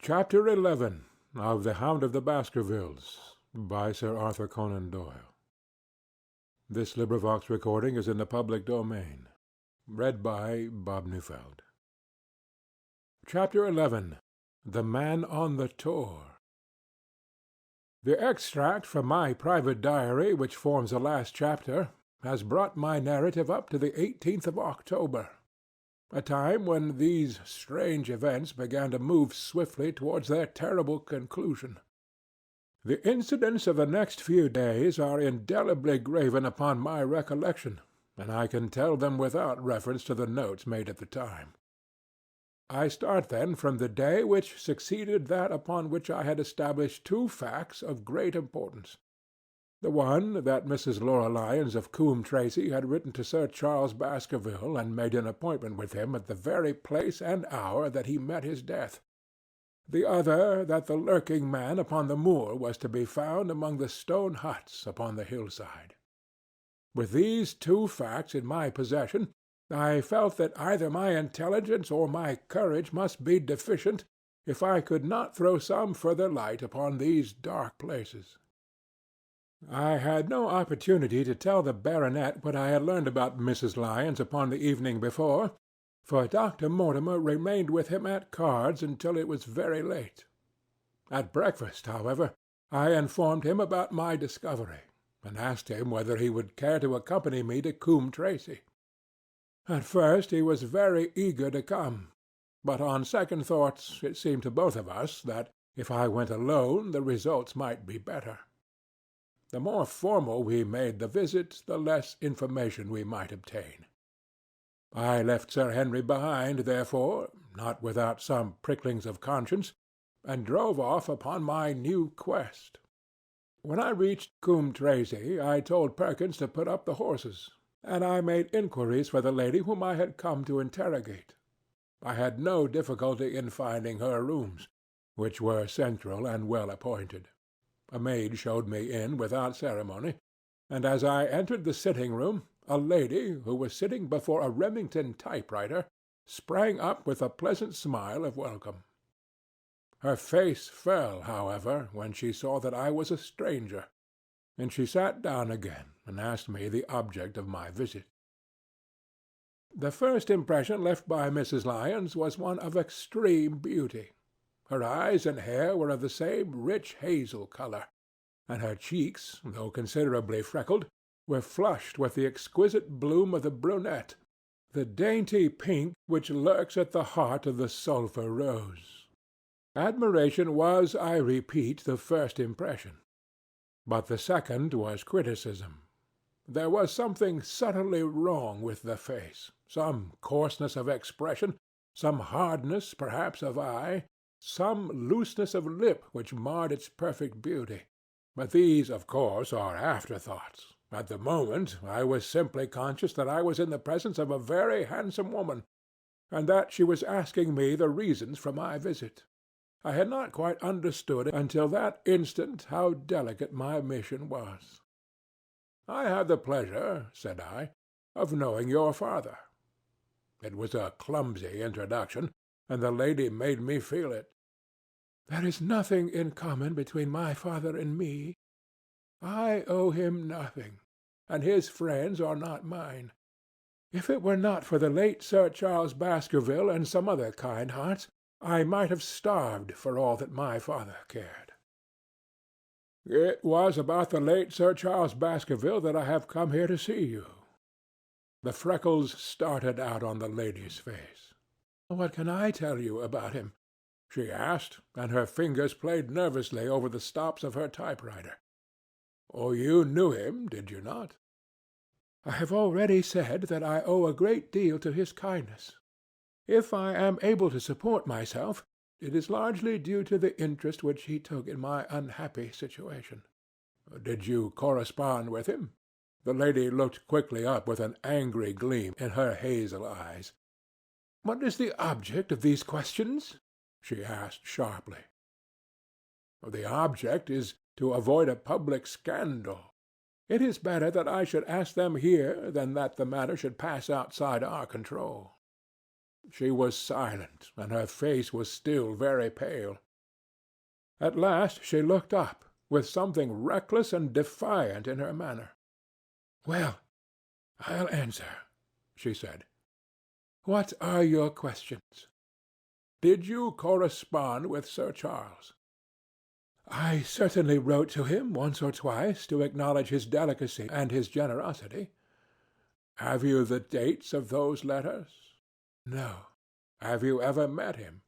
Chapter 11 of The Hound of the Baskervilles by Sir Arthur Conan Doyle. This recording is in the public domain. Read by Bob Neufeld. Chapter 11. The Man on the Tor. The extract from my private diary which forms the last chapter has brought my narrative up to the 18th of October, a time when these strange events began to move swiftly towards their terrible conclusion. The incidents of the next few days are indelibly graven upon my recollection, and I can tell them without reference to the notes made at the time. I start then from the day which succeeded that upon which I had established two facts of great importance. The one, that Mrs. Laura Lyons of Coombe Tracey had written to Sir Charles Baskerville and made an appointment with him at the very place and hour that he met his death. The other, that the lurking man upon the moor was to be found among the stone huts upon the hillside. With these two facts in my possession, I felt that either my intelligence or my courage must be deficient if I could not throw some further light upon these dark places. I had no opportunity to tell the baronet what I had learned about Mrs. Lyons upon the evening before, for Dr. Mortimer remained with him at cards until it was very late. At breakfast, however, I informed him about my discovery, and asked him whether he would care to accompany me to Coombe Tracey. At first he was very eager to come, but on second thoughts it seemed to both of us that if I went alone the results might be better. The more formal we made the visit, the less information we might obtain. I left Sir Henry behind, therefore, not without some pricklings of conscience, and drove off upon my new quest. When I reached Coombe Tracey, I told Perkins to put up the horses, and I made inquiries for the lady whom I had come to interrogate. I had no difficulty in finding her rooms, which were central and well appointed. A maid showed me in without ceremony, and as I entered the sitting-room, a lady, who was sitting before a Remington typewriter, sprang up with a pleasant smile of welcome. Her face fell, however, when she saw that I was a stranger, and she sat down again and asked me the object of my visit. The first impression left by Mrs. Lyons was one of extreme beauty. Her eyes and hair were of the same rich hazel color, and her cheeks, though considerably freckled, were flushed with the exquisite bloom of the brunette, the dainty pink which lurks at the heart of the sulphur rose. Admiration was, I repeat, the first impression. But the second was criticism. There was something subtly wrong with the face, some coarseness of expression, some hardness, perhaps, of eye, some looseness of lip which marred its perfect beauty. But these, of course, are afterthoughts. At the moment I was simply conscious that I was in the presence of a very handsome woman, and that she was asking me the reasons for my visit. I had not quite understood until that instant how delicate my mission was. "I have the pleasure," said I, "of knowing your father." It was a clumsy introduction, and the lady made me feel it. "There is nothing in common between my father and me. I owe him nothing, and his friends are not mine. If it were not for the late Sir Charles Baskerville and some other kind hearts, I might have starved for all that my father cared." "It was about the late Sir Charles Baskerville that I have come here to see you." The freckles started out on the lady's face. "What can I tell you about him?" she asked, and her fingers played nervously over the stops of her typewriter. "Oh, you knew him, did you not?" "I have already said that I owe a great deal to his kindness. If I am able to support myself, it is largely due to the interest which he took in my unhappy situation." "Did you correspond with him?" The lady looked quickly up with an angry gleam in her hazel eyes. "What is the object of these questions?" she asked sharply. "The object is to avoid a public scandal. It is better that I should ask them here than that the matter should pass outside our control." She was silent, and her face was still very pale. At last she looked up, with something reckless and defiant in her manner. "Well, I'll answer," she said. "What are your questions?" "Did you correspond with Sir Charles?" "I certainly wrote to him once or twice to acknowledge his delicacy and his generosity." "Have you the dates of those letters?" "No." "Have you ever met him?"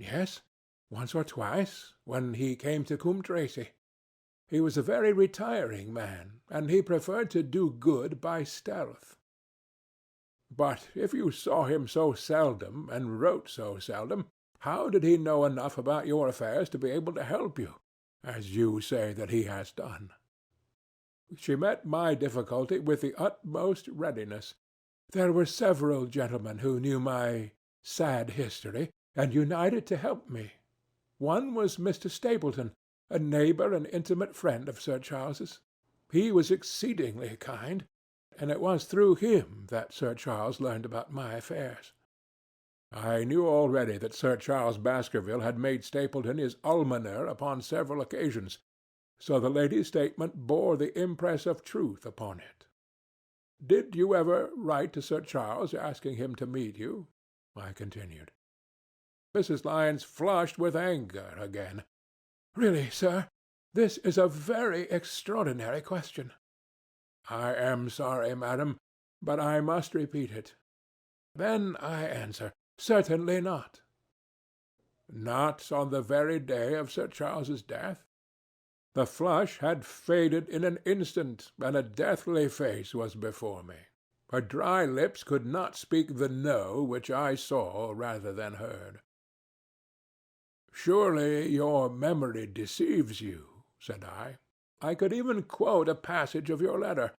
"Yes, once or twice, when he came to Coombe Tracey. He was a very retiring man, and he preferred to do good by stealth." "But if you saw him so seldom and wrote so seldom, how did he know enough about your affairs to be able to help you, as you say that he has done?" She met my difficulty with the utmost readiness. "There were several gentlemen who knew my sad history, and united to help me. One was Mr. Stapleton, a neighbor and intimate friend of Sir Charles's. He was exceedingly kind, and it was through him that Sir Charles learned about my affairs." "I knew already that Sir Charles Baskerville had made Stapleton his almoner upon several occasions, so the lady's statement bore the impress of truth upon it." "Did you ever write to Sir Charles asking him to meet you?" I continued. Mrs. Lyons flushed with anger again. "Really, sir, this is a very extraordinary question." "I am sorry, madam, but I must repeat it." "Then I answer, certainly not." "Not on the very day of Sir Charles's death?" The flush had faded in an instant, and a deathly face was before me. Her dry lips could not speak the "no" which I saw rather than heard. "Surely your memory deceives you," said I. "I could even quote a passage of your letter.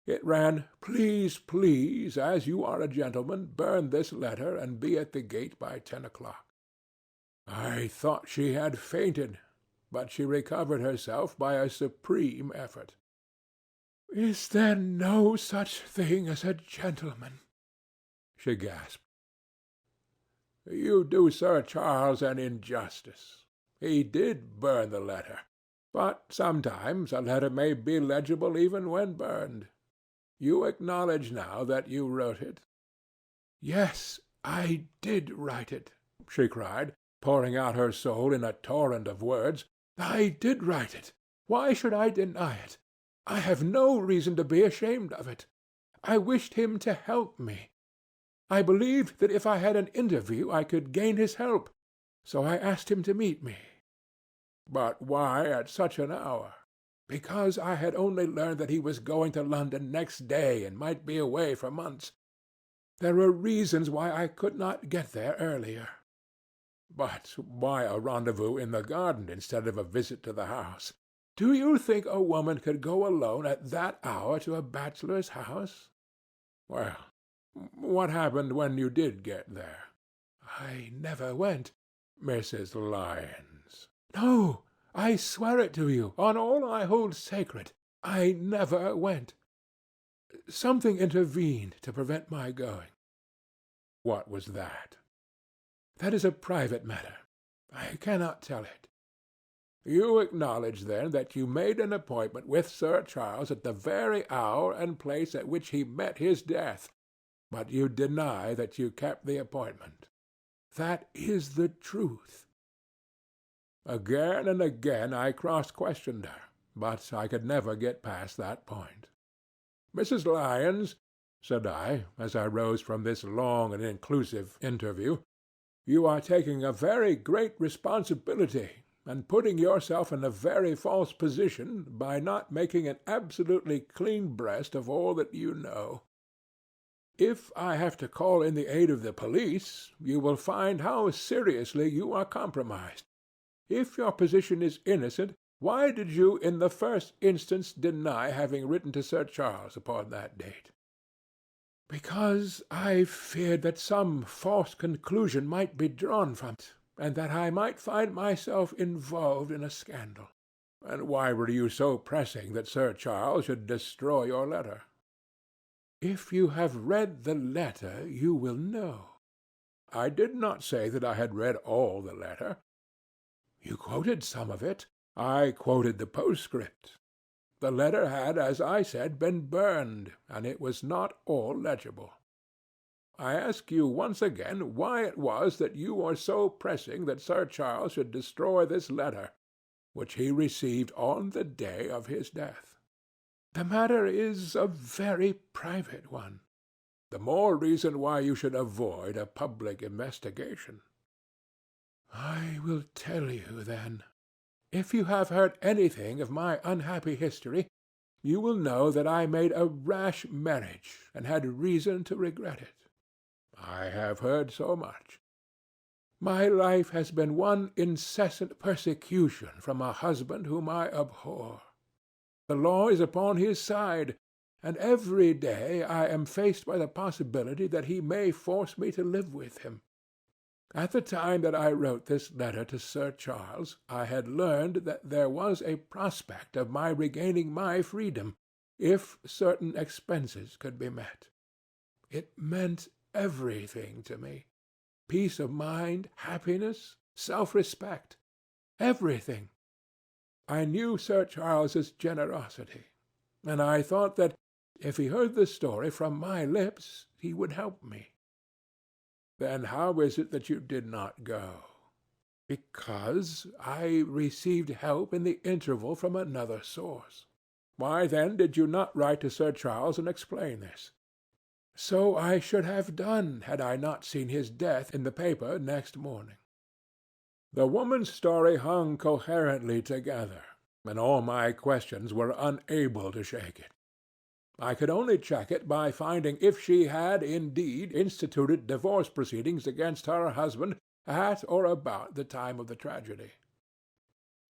It ran, 'Please, please, as you are a gentleman, burn this letter and be at the gate by 10 o'clock.' I thought she had fainted, but she recovered herself by a supreme effort. 'Is there no such thing as a gentleman?' she gasped. You do Sir Charles an injustice. He did burn the letter, but sometimes a letter may be legible even when burned. You acknowledge now that you wrote it?" "Yes, I did write it," she cried, pouring out her soul in a torrent of words. "I did write it. Why should I deny it? I have no reason to be ashamed of it. I wished him to help me. I believed that if I had an interview I could gain his help, so I asked him to meet me." "But why at such an hour?" "Because I had only learned that he was going to London next day and might be away for months. There were reasons why I could not get there earlier." "But why a rendezvous in the garden instead of a visit to the house? Do you think a woman could go alone at that hour to a bachelor's house?" "Well, what happened when you did get there?" "I never went." "Mrs. Lyons." "No, I swear it to you, on all I hold sacred. I never went. Something intervened to prevent my going." "What was that?" "That is a private matter. I cannot tell it." "You acknowledge, then, that you made an appointment with Sir Charles at the very hour and place at which he met his death, but you deny that you kept the appointment." "That is the truth." Again and again I cross-questioned her, but I could never get past that point. "Mrs. Lyons," said I, as I rose from this long and inclusive interview, "you are taking a very great responsibility and putting yourself in a very false position by not making an absolutely clean breast of all that you know. If I have to call in the aid of the police, you will find how seriously you are compromised. If your position is innocent, why did you in the first instance deny having written to Sir Charles upon that date?" "Because I feared that some false conclusion might be drawn from it, and that I might find myself involved in a scandal." "And why were you so pressing that Sir Charles should destroy your letter?" "If you have read the letter, you will know." "I did not say that I had read all the letter." You quoted some of it. I quoted the postscript. The letter had, as I said, been burned, and it was not all legible. I ask you once again why it was that you were so pressing that Sir Charles should destroy this letter, which he received on the day of his death. The matter is a very private one. The more reason why you should avoid a public investigation. I will tell you, then. If you have heard anything of my unhappy history, you will know that I made a rash marriage and had reason to regret it. I have heard so much. My life has been one incessant persecution from a husband whom I abhor. The law is upon his side, and every day I am faced by the possibility that he may force me to live with him. At the time that I wrote this letter to Sir Charles, I had learned that there was a prospect of my regaining my freedom, if certain expenses could be met. It meant everything to me. Peace of mind, happiness, self-respect, everything. I knew Sir Charles's generosity, and I thought that if he heard the story from my lips, he would help me. Then how is it that you did not go? Because I received help in the interval from another source. Why, then, did you not write to Sir Charles and explain this? So I should have done had I not seen his death in the paper next morning. The woman's story hung coherently together, and all my questions were unable to shake it. I could only check it by finding if she had indeed instituted divorce proceedings against her husband at or about the time of the tragedy.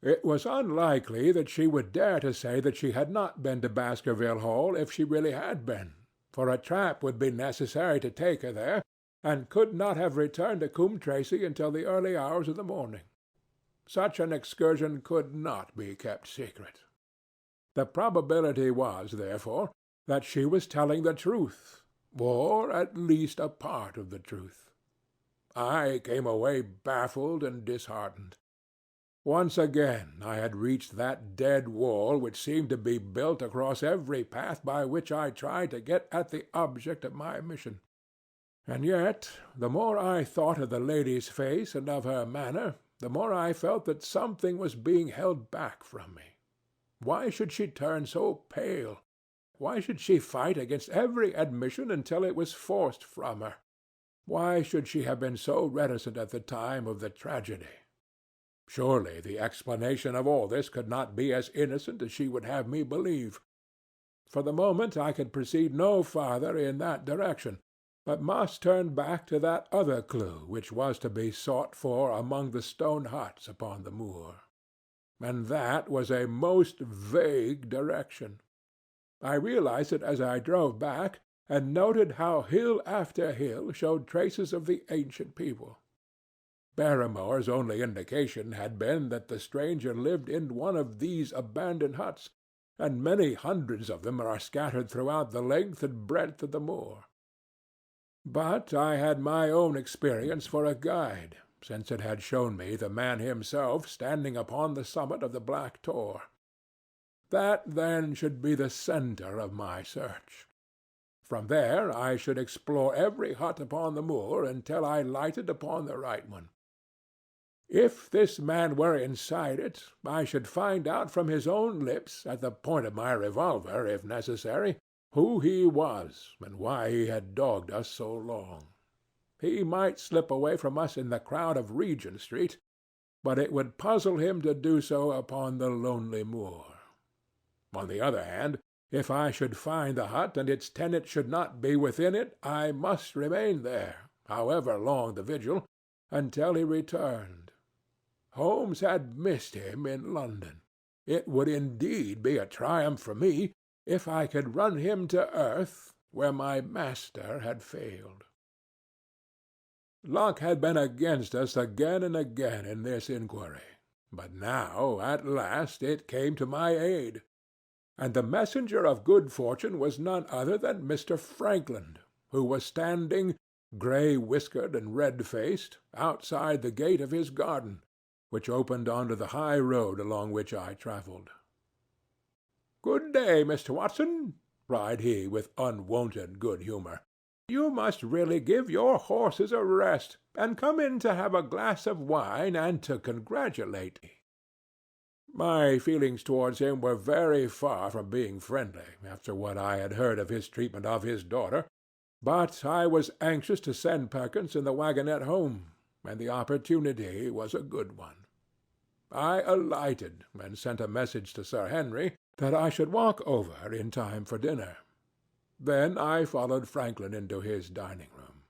It was unlikely that she would dare to say that she had not been to Baskerville Hall if she really had been, for a trap would be necessary to take her there, and could not have returned to Coombe Tracey until the early hours of the morning. Such an excursion could not be kept secret. The probability was, therefore, that she was telling the truth, or at least a part of the truth. I came away baffled and disheartened. Once again I had reached that dead wall which seemed to be built across every path by which I tried to get at the object of my mission. And yet, the more I thought of the lady's face and of her manner, the more I felt that something was being held back from me. Why should she turn so pale? Why should she fight against every admission until it was forced from her? Why should she have been so reticent at the time of the tragedy? Surely the explanation of all this could not be as innocent as she would have me believe. For the moment I could proceed no farther in that direction, but must turn back to that other clue which was to be sought for among the stone huts upon the moor. And that was a most vague direction. I realized it as I drove back, and noted how hill after hill showed traces of the ancient people. Barrymore's only indication had been that the stranger lived in one of these abandoned huts, and many hundreds of them are scattered throughout the length and breadth of the moor. But I had my own experience for a guide, since it had shown me the man himself standing upon the summit of the Black Tor. That, then, should be the centre of my search. From there I should explore every hut upon the moor until I lighted upon the right one. If this man were inside it, I should find out from his own lips, at the point of my revolver, if necessary, who he was and why he had dogged us so long. He might slip away from us in the crowd of Regent Street, but it would puzzle him to do so upon the lonely moor. On the other hand, if I should find the hut and its tenant should not be within it, I must remain there, however long the vigil, until he returned. Holmes had missed him in London. It would indeed be a triumph for me if I could run him to earth where my master had failed. Luck had been against us again and again in this inquiry, but now at last it came to my aid. And the messenger of good fortune was none other than Mr. Frankland, who was standing, grey-whiskered and red-faced, outside the gate of his garden, which opened onto the high road along which I travelled. "Good day, Mr. Watson," cried he with unwonted good humour. "You must really give your horses a rest, and come in to have a glass of wine and to congratulate me." My feelings towards him were very far from being friendly after what I had heard of his treatment of his daughter, but I was anxious to send Perkins in the wagonette home, and the opportunity was a good one. I alighted and sent a message to Sir Henry that I should walk over in time for dinner. Then I followed Franklin into his dining-room.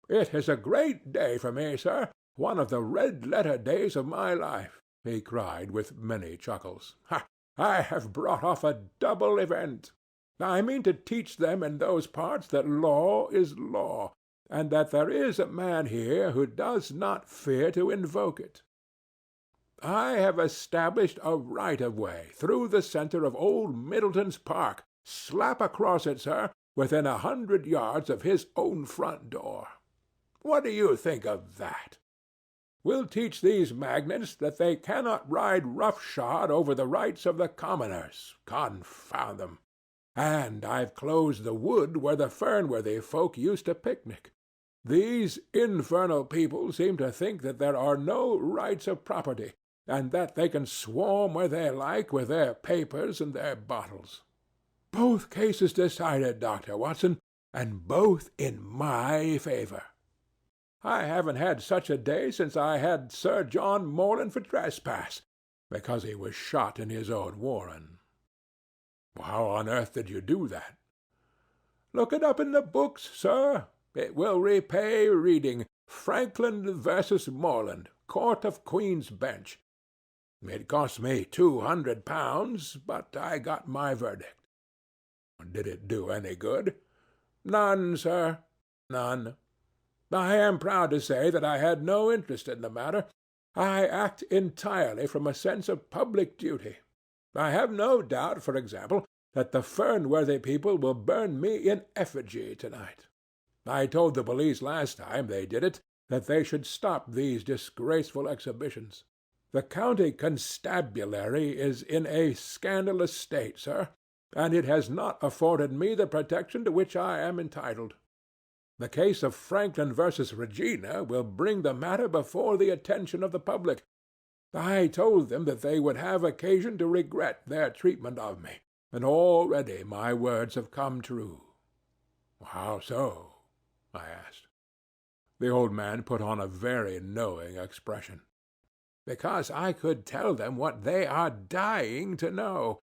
"It is a great day for me, sir, one of the red-letter days of my life," he cried with many chuckles. "I have brought off a double event. I mean to teach them in those parts that law is law, and that there is a man here who does not fear to invoke it. I have established a right-of-way through the centre of old Middleton's Park, slap across it, sir, within 100 yards of his own front door. What do you think of that? We'll teach these magnates that they cannot ride roughshod over the rights of the commoners, confound them. And I've closed the wood where the Fernworthy folk used to picnic. These infernal people seem to think that there are no rights of property, and that they can swarm where they like with their papers and their bottles. Both cases decided, Dr. Watson, and both in my favor. I haven't had such a day since I had Sir John Morland for trespass, because he was shot in his own warren." "How on earth did you do that?" "Look it up in the books, sir. It will repay reading. Franklin versus Morland, Court of Queen's Bench. It cost me £200, but I got my verdict." "Did it do any good?" "None, sir, none. I am proud to say that I had no interest in the matter. I act entirely from a sense of public duty. I have no doubt, for example, that the Fernworthy people will burn me in effigy tonight. I told the police last time they did it that they should stop these disgraceful exhibitions. The county constabulary is in a scandalous state, sir, and it has not afforded me the protection to which I am entitled. The case of Franklin versus Regina will bring the matter before the attention of the public. I told them that they would have occasion to regret their treatment of me, and already my words have come true." "How so?" I asked. The old man put on a very knowing expression. "Because I could tell them what they are dying to know,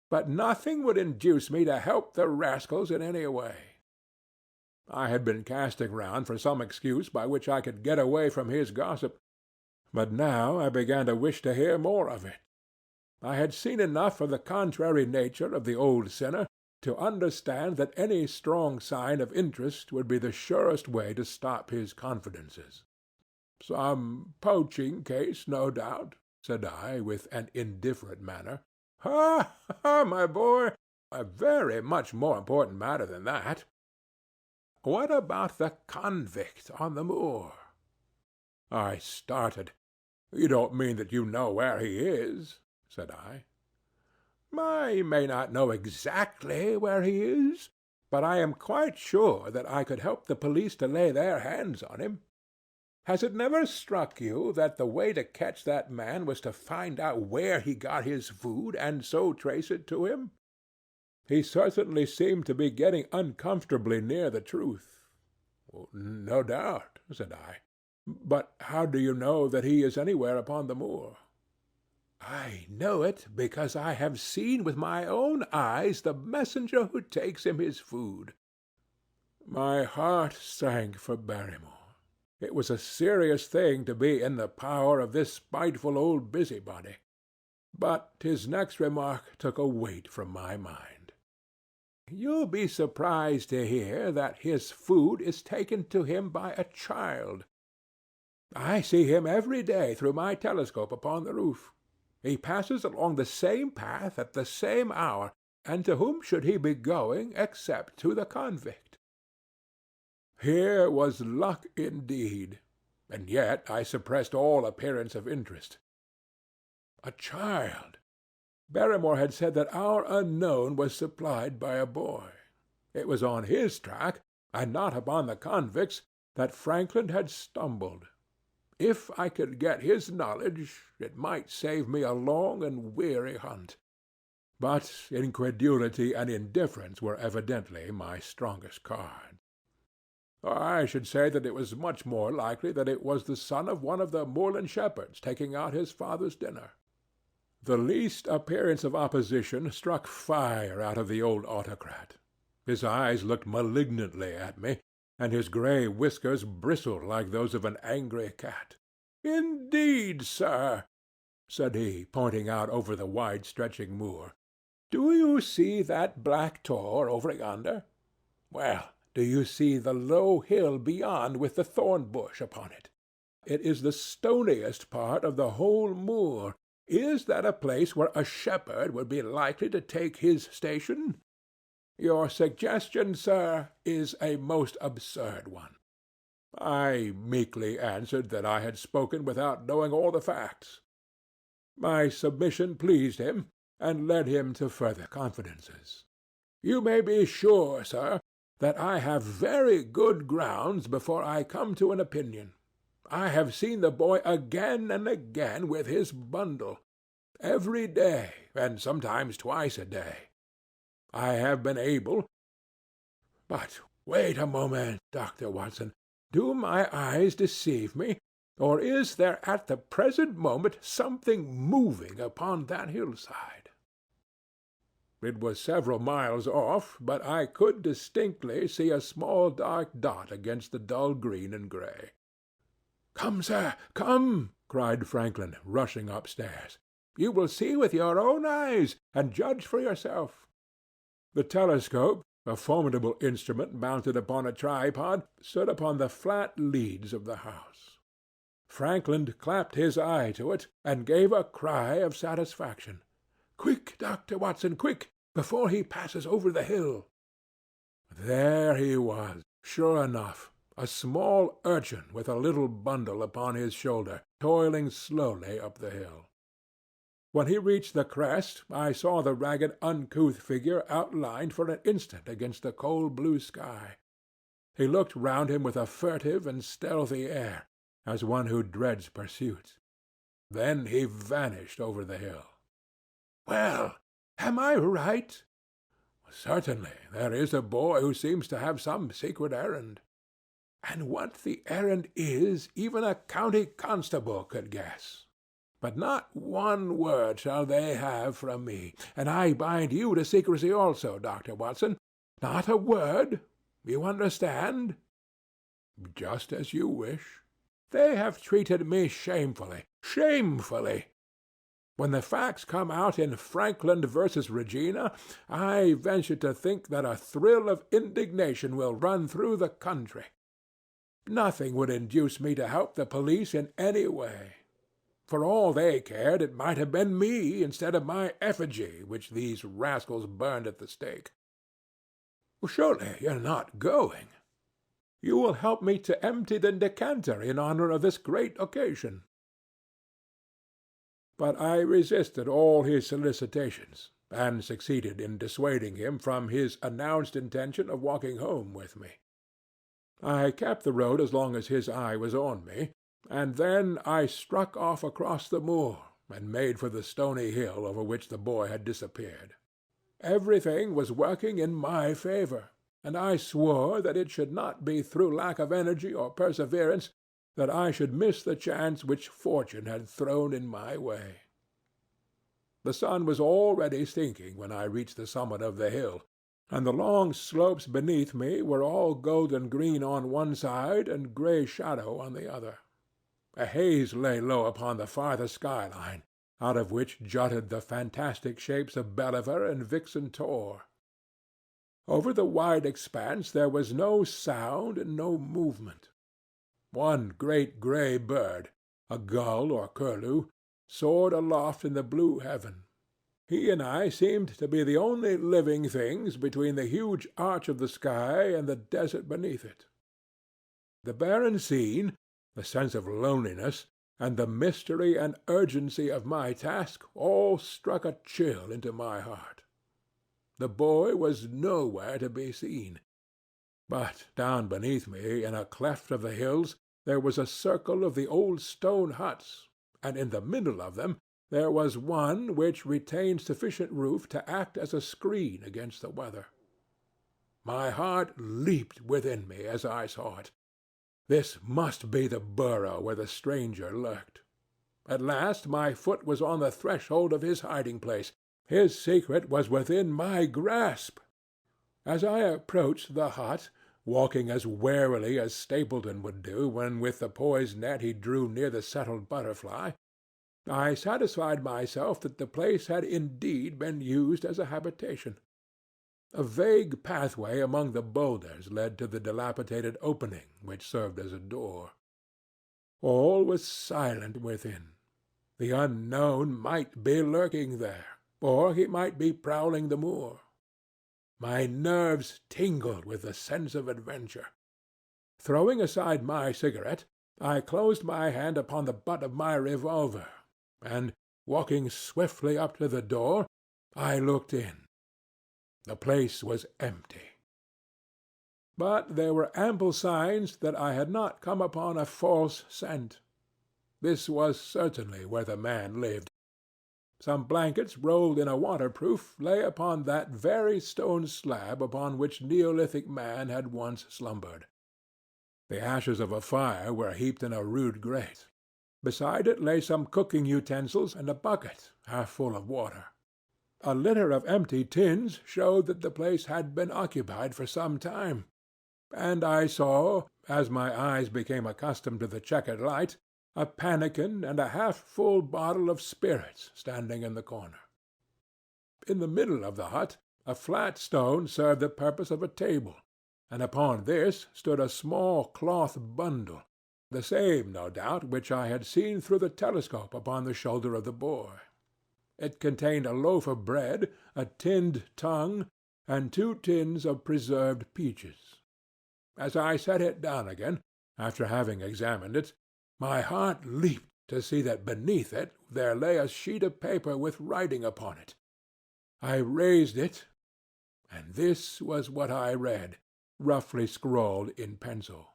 but nothing would induce me to help the rascals in any way." I had been casting round for some excuse by which I could get away from his gossip, but now I began to wish to hear more of it. I had seen enough of the contrary nature of the old sinner to understand that any strong sign of interest would be the surest way to stop his confidences. "Some poaching case, no doubt," said I, with an indifferent manner. "Ha, ha, my boy! A very much more important matter than that. What about the convict on the moor?" I started. "You don't mean that you know where he is?" said I. "I may not know exactly where he is, but I am quite sure that I could help the police to lay their hands on him. Has it never struck you that the way to catch that man was to find out where he got his food and so trace it to him? He certainly seemed to be getting uncomfortably near the truth." "No doubt," said I. "But how do you know that he is anywhere upon the moor?" "I know it because I have seen with my own eyes the messenger who takes him his food." My heart sank for Barrymore. It was a serious thing to be in the power of this spiteful old busybody. But his next remark took a weight from my mind. "You'll be surprised to hear that his food is taken to him by a child. I see him every day through my telescope upon the roof. He passes along the same path at the same hour, and to whom should he be going except to the convict?" Here was luck indeed. and yet I suppressed all appearance of interest. A child! Barrymore had said that our unknown was supplied by a boy. It was on his track, and not upon the convict's, that Frankland had stumbled. If I could get his knowledge, it might save me a long and weary hunt. But incredulity and indifference were evidently my strongest cards. I should say that it was much more likely that it was the son of one of the moorland shepherds taking out his father's dinner. The least appearance of opposition struck fire out of the old autocrat. His eyes looked malignantly at me, and his grey whiskers bristled like those of an angry cat. "Indeed, sir," said he, pointing out over the wide-stretching moor. "Do you see that black tor over yonder? Well, do you see the low hill beyond with the thorn bush upon it? It is the stoniest part of the whole moor. Is that a place where a shepherd would be likely to take his station? Your suggestion, sir, is a most absurd one." I meekly answered that I had spoken without knowing all the facts. My submission pleased him, and led him to further confidences. "You may be sure, sir, that I have very good grounds before I come to an opinion. I have seen the boy again and again with his bundle, every day, and sometimes twice a day. I have been able— But wait a moment, Dr. Watson. Do my eyes deceive me, or is there at the present moment something moving upon that hillside?" It was several miles off, but I could distinctly see a small dark dot against the dull green and gray. "Come, sir, come!" cried Frankland, rushing upstairs. "You will see with your own eyes, and judge for yourself." The telescope, a formidable instrument mounted upon a tripod, stood upon the flat leads of the house. Frankland clapped his eye to it, and gave a cry of satisfaction. "Quick, Dr. Watson, quick, before he passes over the hill." There he was, sure enough, a small urchin with a little bundle upon his shoulder, toiling slowly up the hill. When he reached the crest, I saw the ragged, uncouth figure outlined for an instant against the cold blue sky. He looked round him with a furtive and stealthy air, as one who dreads pursuit. Then he vanished over the hill. "Well, am I right?" "Certainly, there is a boy who seems to have some secret errand." "And what the errand is, even a county constable could guess. But not one word shall they have from me, and I bind you to secrecy also, Dr. Watson. Not a word. You understand?" "Just as you wish." "They have treated me shamefully, shamefully. When the facts come out in Frankland versus Regina, I venture to think that a thrill of indignation will run through the country. Nothing would induce me to help the police in any way. For all they cared, it might have been me instead of my effigy which these rascals burned at the stake. Surely you're not going? You will help me to empty the decanter in honor of this great occasion." But I resisted all his solicitations, and succeeded in dissuading him from his announced intention of walking home with me. I kept the road as long as his eye was on me, and then I struck off across the moor and made for the stony hill over which the boy had disappeared. Everything was working in my favor, and I swore that it should not be through lack of energy or perseverance that I should miss the chance which fortune had thrown in my way. The sun was already sinking when I reached the summit of the hill, and the long slopes beneath me were all golden green on one side and gray shadow on the other. A haze lay low upon the farther skyline, out of which jutted the fantastic shapes of Belliver and Vixen Tor. Over the wide expanse there was no sound and no movement. One great gray bird, a gull or curlew, soared aloft in the blue heaven. He and I seemed to be the only living things between the huge arch of the sky and the desert beneath it. The barren scene, the sense of loneliness, and the mystery and urgency of my task all struck a chill into my heart. The boy was nowhere to be seen, but down beneath me in a cleft of the hills there was a circle of the old stone huts, and in the middle of them there was one which retained sufficient roof to act as a screen against the weather. My heart leaped within me as I saw it. This must be the burrow where the stranger lurked. At last my foot was on the threshold of his hiding-place. His secret was within my grasp. As I approached the hut, walking as warily as Stapleton would do when with the poised net he drew near the settled butterfly, I satisfied myself that the place had indeed been used as a habitation. A vague pathway among the boulders led to the dilapidated opening which served as a door. All was silent within. The unknown might be lurking there, or he might be prowling the moor. My nerves tingled with the sense of adventure. Throwing aside my cigarette, I closed my hand upon the butt of my revolver, and, walking swiftly up to the door, I looked in. The place was empty. But there were ample signs that I had not come upon a false scent. This was certainly where the man lived. Some blankets rolled in a waterproof lay upon that very stone slab upon which Neolithic man had once slumbered. The ashes of a fire were heaped in a rude grate. Beside it lay some cooking utensils and a bucket half full of water. A litter of empty tins showed that the place had been occupied for some time, and I saw, as my eyes became accustomed to the checkered light, a pannikin and a half-full bottle of spirits standing in the corner. In the middle of the hut a flat stone served the purpose of a table, and upon this stood a small cloth bundle, the same, no doubt, which I had seen through the telescope upon the shoulder of the boy. It contained a loaf of bread, a tinned tongue, and 2 tins of preserved peaches. As I set it down again, after having examined it, my heart leaped to see that beneath it there lay a sheet of paper with writing upon it. I raised it, and this was what I read, roughly scrawled in pencil.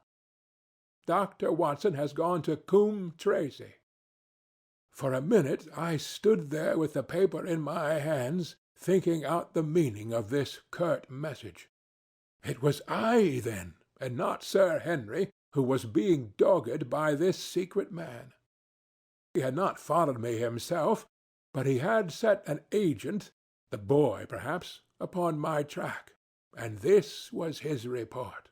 Dr. Watson has gone to Coombe Tracey. For a minute I stood there with the paper in my hands, thinking out the meaning of this curt message. It was I, then, and not Sir Henry, who was being dogged by this secret man. He had not followed me himself, but he had set an agent, the boy perhaps, upon my track, and this was his report.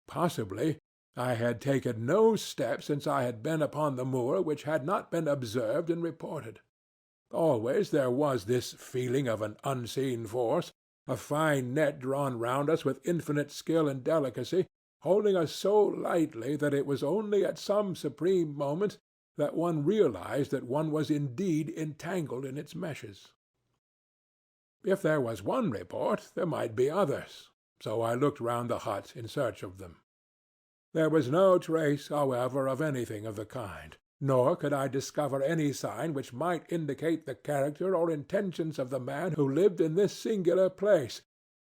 Possibly I had taken no step since I had been upon the moor which had not been observed and reported. Always there was this feeling of an unseen force, a fine net drawn round us with infinite skill and delicacy, holding us so lightly that it was only at some supreme moment that one realized that one was indeed entangled in its meshes. If there was one report, there might be others, so I looked round the hut in search of them. There was no trace, however, of anything of the kind, nor could I discover any sign which might indicate the character or intentions of the man who lived in this singular place,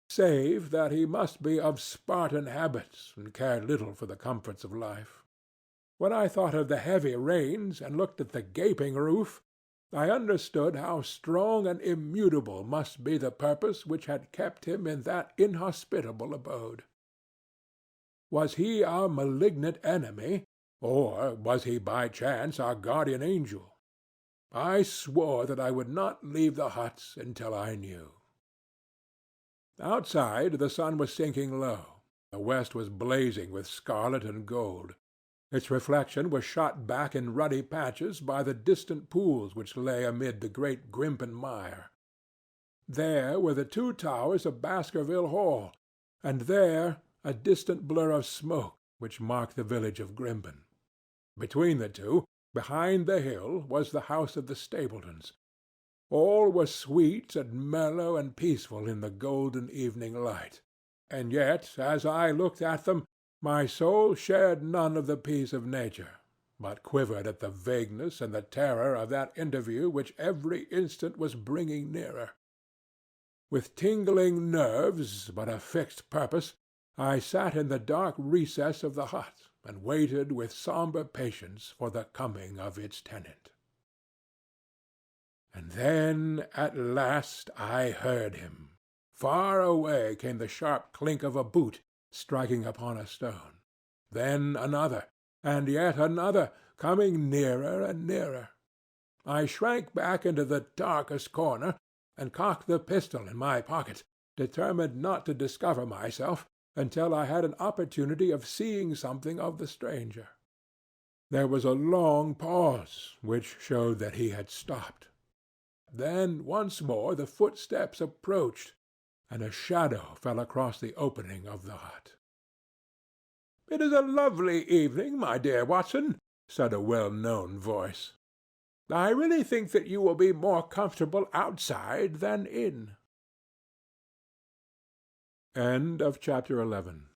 save that he must be of Spartan habits and cared little for the comforts of life. When I thought of the heavy rains and looked at the gaping roof, I understood how strong and immutable must be the purpose which had kept him in that inhospitable abode. Was he our malignant enemy, or was he by chance our guardian angel? I swore that I would not leave the hut until I knew. Outside the sun was sinking low. The west was blazing with scarlet and gold. Its reflection was shot back in ruddy patches by the distant pools which lay amid the great Grimpen mire. There were the 2 towers of Baskerville Hall, and there a distant blur of smoke which marked the village of Grimpen. Between the two, behind the hill, was the house of the Stapletons. All was sweet and mellow and peaceful in the golden evening light, and yet, as I looked at them, My soul shared none of the peace of nature, but quivered at the vagueness and the terror of that interview which every instant was bringing nearer. With tingling nerves, but a fixed purpose, I sat in the dark recess of the hut, and waited with sombre patience for the coming of its tenant. And then at last I heard him. Far away came the sharp clink of a boot striking upon a stone. Then another, and yet another, coming nearer and nearer. I shrank back into the darkest corner, and cocked the pistol in my pocket, determined not to discover myself until I had an opportunity of seeing something of the stranger. There was a long pause, which showed that he had stopped. Then once more the footsteps approached, and a shadow fell across the opening of the hut. "It is a lovely evening, my dear Watson," said a well-known voice. "I really think that you will be more comfortable outside than in." Chapter 11